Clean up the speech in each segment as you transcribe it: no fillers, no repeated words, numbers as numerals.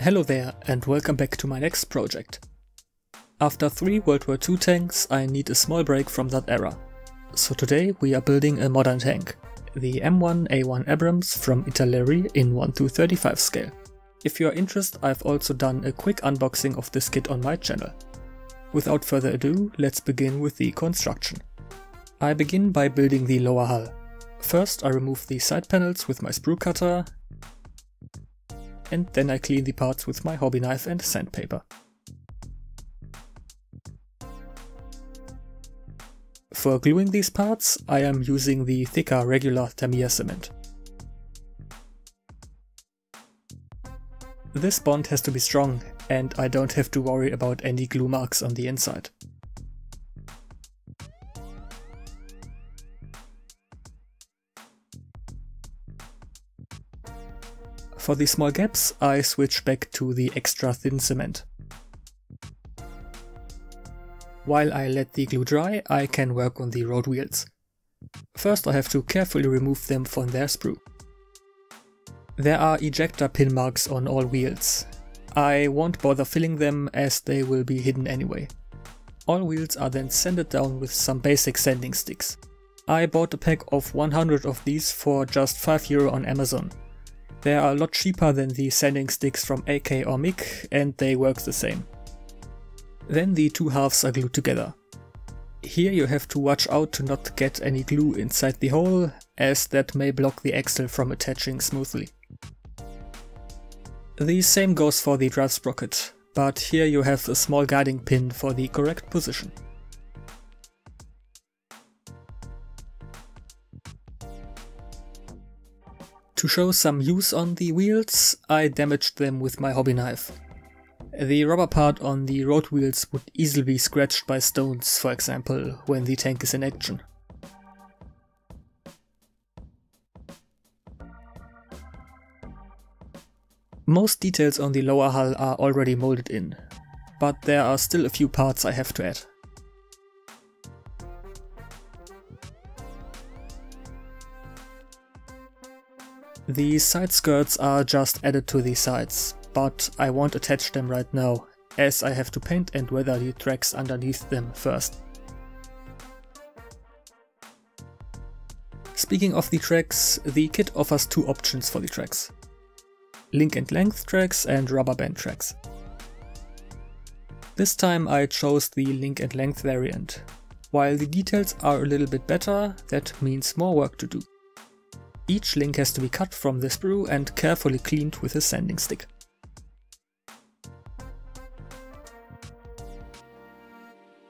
Hello there and welcome back to my next project. After 3 World War II tanks, I need a small break from that era. So today we are building a modern tank, the M1A1 Abrams from Italeri in 1:35 scale. If you are interested, I've also done a quick unboxing of this kit on my channel. Without further ado, let's begin with the construction. I begin by building the lower hull. First I remove the side panels with my sprue cutter, and then I clean the parts with my hobby knife and sandpaper. For gluing these parts, I am using the thicker regular Tamiya cement. This bond has to be strong, and I don't have to worry about any glue marks on the inside. For the small gaps, I switch back to the extra thin cement. While I let the glue dry, I can work on the road wheels. First I have to carefully remove them from their sprue. There are ejector pin marks on all wheels. I won't bother filling them as they will be hidden anyway. All wheels are then sanded down with some basic sanding sticks. I bought a pack of 100 of these for just €5 on Amazon. They are a lot cheaper than the sanding sticks from AK or MIG, and they work the same. Then the two halves are glued together. Here you have to watch out to not get any glue inside the hole, as that may block the axle from attaching smoothly. The same goes for the drive sprocket, but here you have a small guiding pin for the correct position. To show some use on the wheels, I damaged them with my hobby knife. The rubber part on the road wheels would easily be scratched by stones, for example, when the tank is in action. Most details on the lower hull are already molded in, but there are still a few parts I have to add. The side skirts are just added to the sides, but I won't attach them right now, as I have to paint and weather the tracks underneath them first. Speaking of the tracks, the kit offers 2 options for the tracks: link and length tracks and rubber band tracks. This time I chose the link and length variant. While the details are a little bit better, that means more work to do. Each link has to be cut from the sprue and carefully cleaned with a sanding stick.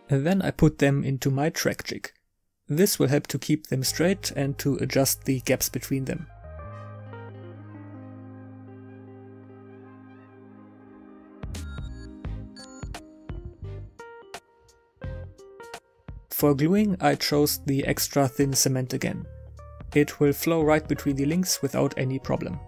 And then I put them into my track jig. This will help to keep them straight and to adjust the gaps between them. For gluing, I chose the extra thin cement again. It will flow right between the links without any problem.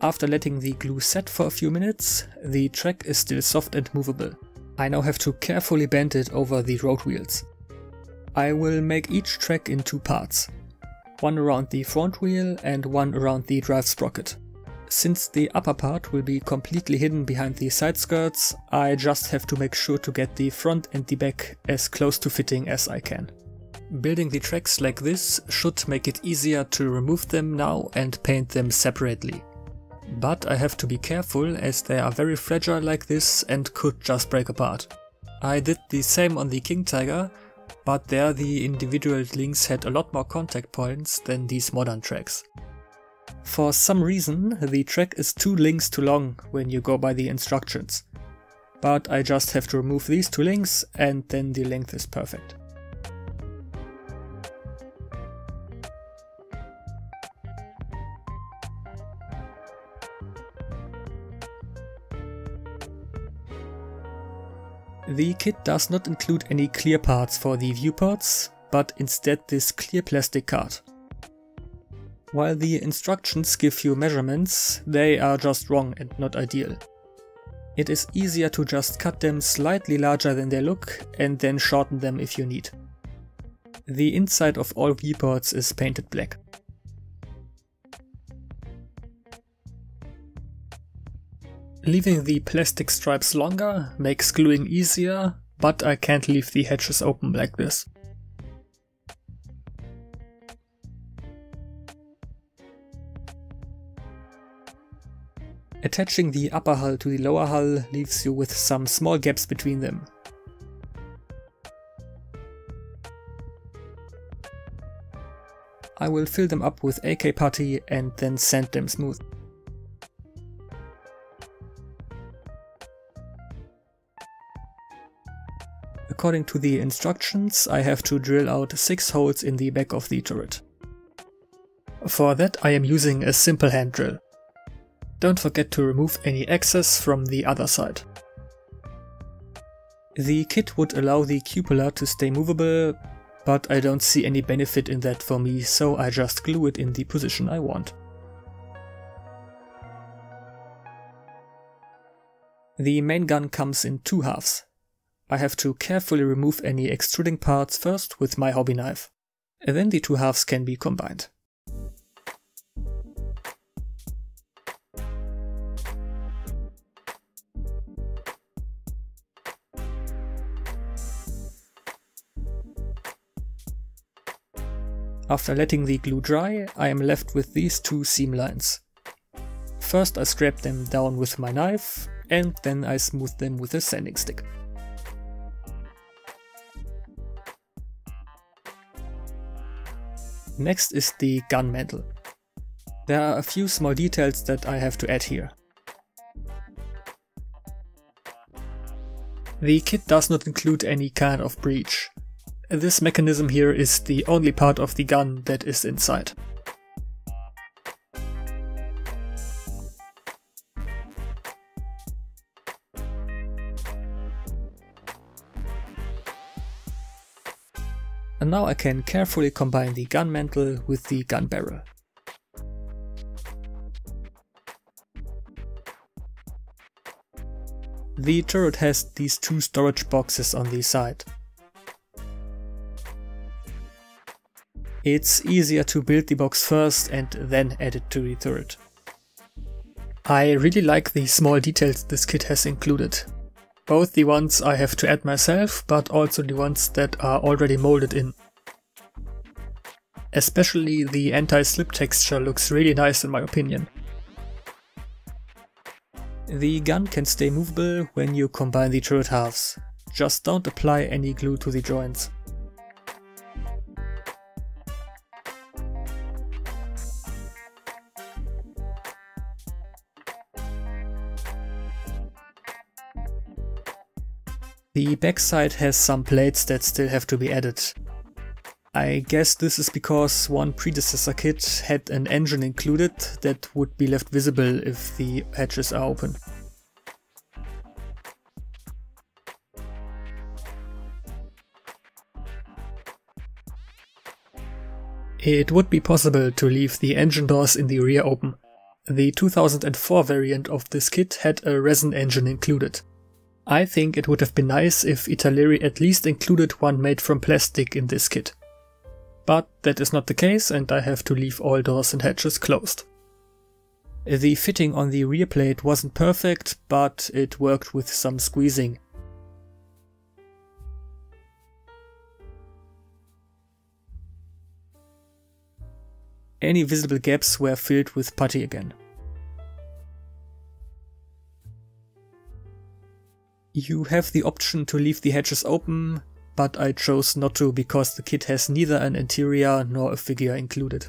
After letting the glue set for a few minutes, the track is still soft and movable. I now have to carefully bend it over the road wheels. I will make each track in 2 parts. One around the front wheel and one around the drive sprocket. Since the upper part will be completely hidden behind the side skirts, I just have to make sure to get the front and the back as close to fitting as I can. Building the tracks like this should make it easier to remove them now and paint them separately. But I have to be careful as they are very fragile like this and could just break apart. I did the same on the King Tiger, but there the individual links had a lot more contact points than these modern tracks. For some reason, the track is 2 links too long when you go by the instructions, but I just have to remove these 2 links and then the length is perfect. The kit does not include any clear parts for the viewports, but instead this clear plastic card. While the instructions give you measurements, they are just wrong and not ideal. It is easier to just cut them slightly larger than they look and then shorten them if you need. The inside of all viewports is painted black. Leaving the plastic stripes longer makes gluing easier, but I can't leave the hatches open like this. Attaching the upper hull to the lower hull leaves you with some small gaps between them. I will fill them up with AK putty and then sand them smooth. According to the instructions, I have to drill out 6 holes in the back of the turret. For that I am using a simple hand drill. Don't forget to remove any excess from the other side. The kit would allow the cupola to stay movable, but I don't see any benefit in that for me, so I just glue it in the position I want. The main gun comes in 2 halves. I have to carefully remove any extruding parts first with my hobby knife. Then the 2 halves can be combined. After letting the glue dry, I am left with these 2 seam lines. First I scrape them down with my knife, and then I smooth them with a sanding stick. Next is the gun mantle. There are a few small details that I have to add here. The kit does not include any kind of breech. This mechanism here is the only part of the gun that is inside. And now I can carefully combine the gun mantle with the gun barrel. The turret has these 2 storage boxes on the side. It's easier to build the box first and then add it to the turret. I really like the small details this kit has included. Both the ones I have to add myself, but also the ones that are already molded in. Especially the anti-slip texture looks really nice in my opinion. The gun can stay movable when you combine the turret halves. Just don't apply any glue to the joints. The backside has some plates that still have to be added. I guess this is because one predecessor kit had an engine included that would be left visible if the hatches are open. It would be possible to leave the engine doors in the rear open. The 2004 variant of this kit had a resin engine included. I think it would have been nice if Italeri at least included one made from plastic in this kit. But that is not the case and I have to leave all doors and hatches closed. The fitting on the rear plate wasn't perfect, but it worked with some squeezing. Any visible gaps were filled with putty again. You have the option to leave the hatches open, but I chose not to because the kit has neither an interior nor a figure included.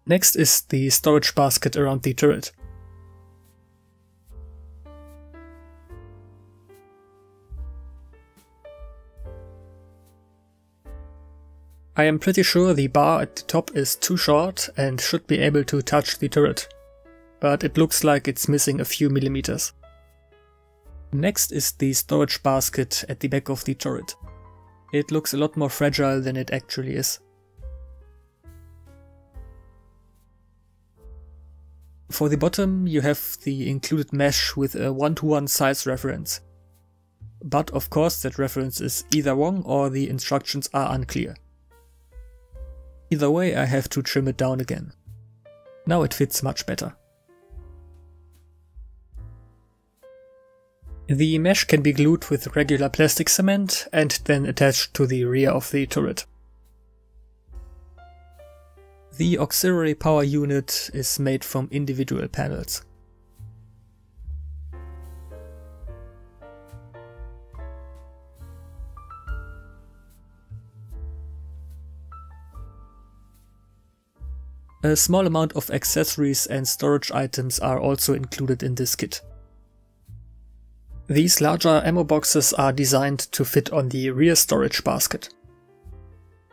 Next is the storage basket around the turret. I am pretty sure the bar at the top is too short and should be able to touch the turret, but it looks like it's missing a few millimeters. Next is the storage basket at the back of the turret. It looks a lot more fragile than it actually is. For the bottom you have the included mesh with a 1:1 size reference. but of course that reference is either wrong or the instructions are unclear. Either way, I have to trim it down again. Now it fits much better. The mesh can be glued with regular plastic cement and then attached to the rear of the turret. The auxiliary power unit is made from individual panels. A small amount of accessories and storage items are also included in this kit. These larger ammo boxes are designed to fit on the rear storage basket.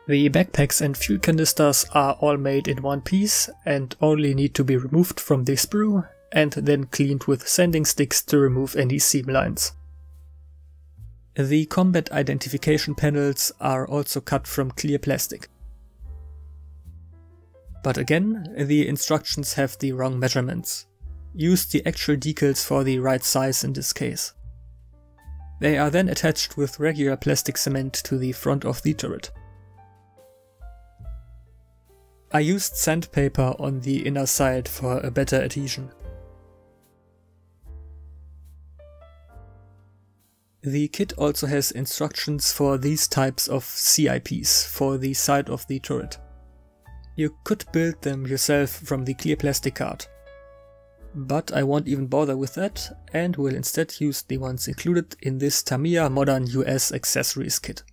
The backpacks and fuel canisters are all made in one piece and only need to be removed from the sprue and then cleaned with sanding sticks to remove any seam lines. The combat identification panels are also cut from clear plastic. But again, the instructions have the wrong measurements. Use the actual decals for the right size in this case. They are then attached with regular plastic cement to the front of the turret. I used sandpaper on the inner side for a better adhesion. The kit also has instructions for these types of CIPs for the side of the turret. You could build them yourself from the clear plastic card. But I won't even bother with that and will instead use the ones included in this Tamiya Modern US Accessories kit.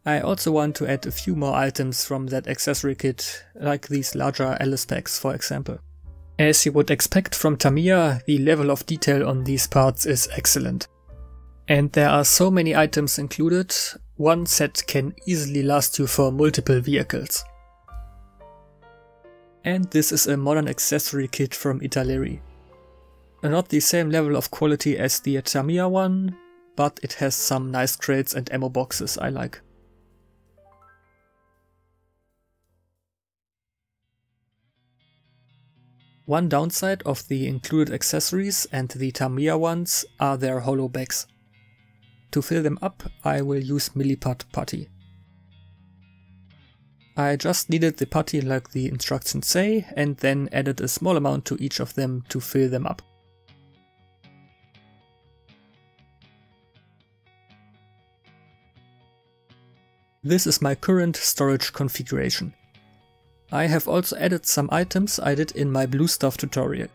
I also want to add a few more items from that accessory kit, like these larger LS packs for example. As you would expect from Tamiya, the level of detail on these parts is excellent. And there are so many items included, one set can easily last you for multiple vehicles. And this is a modern accessory kit from Italeri. Not the same level of quality as the Tamiya one, but it has some nice crates and ammo boxes I like. One downside of the included accessories and the Tamiya ones are their hollow bags. To fill them up, I will use milliput putty. I just needed the putty like the instructions say and then added a small amount to each of them to fill them up. This is my current storage configuration. I have also added some items I did in my Bluestuff tutorial.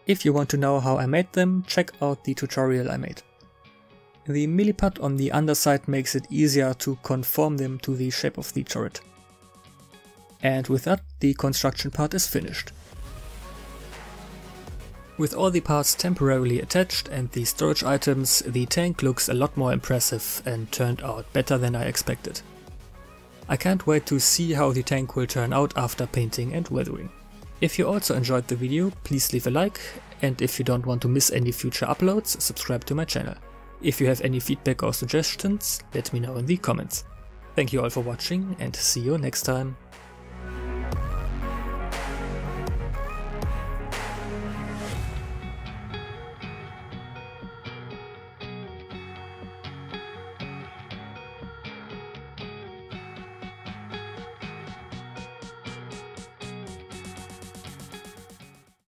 If you want to know how I made them, check out the tutorial I made. The milliput on the underside makes it easier to conform them to the shape of the turret. And with that, the construction part is finished. With all the parts temporarily attached and the storage items, the tank looks a lot more impressive and turned out better than I expected. I can't wait to see how the tank will turn out after painting and weathering. If you also enjoyed the video, please leave a like, and if you don't want to miss any future uploads, subscribe to my channel. If you have any feedback or suggestions, let me know in the comments. Thank you all for watching and see you next time.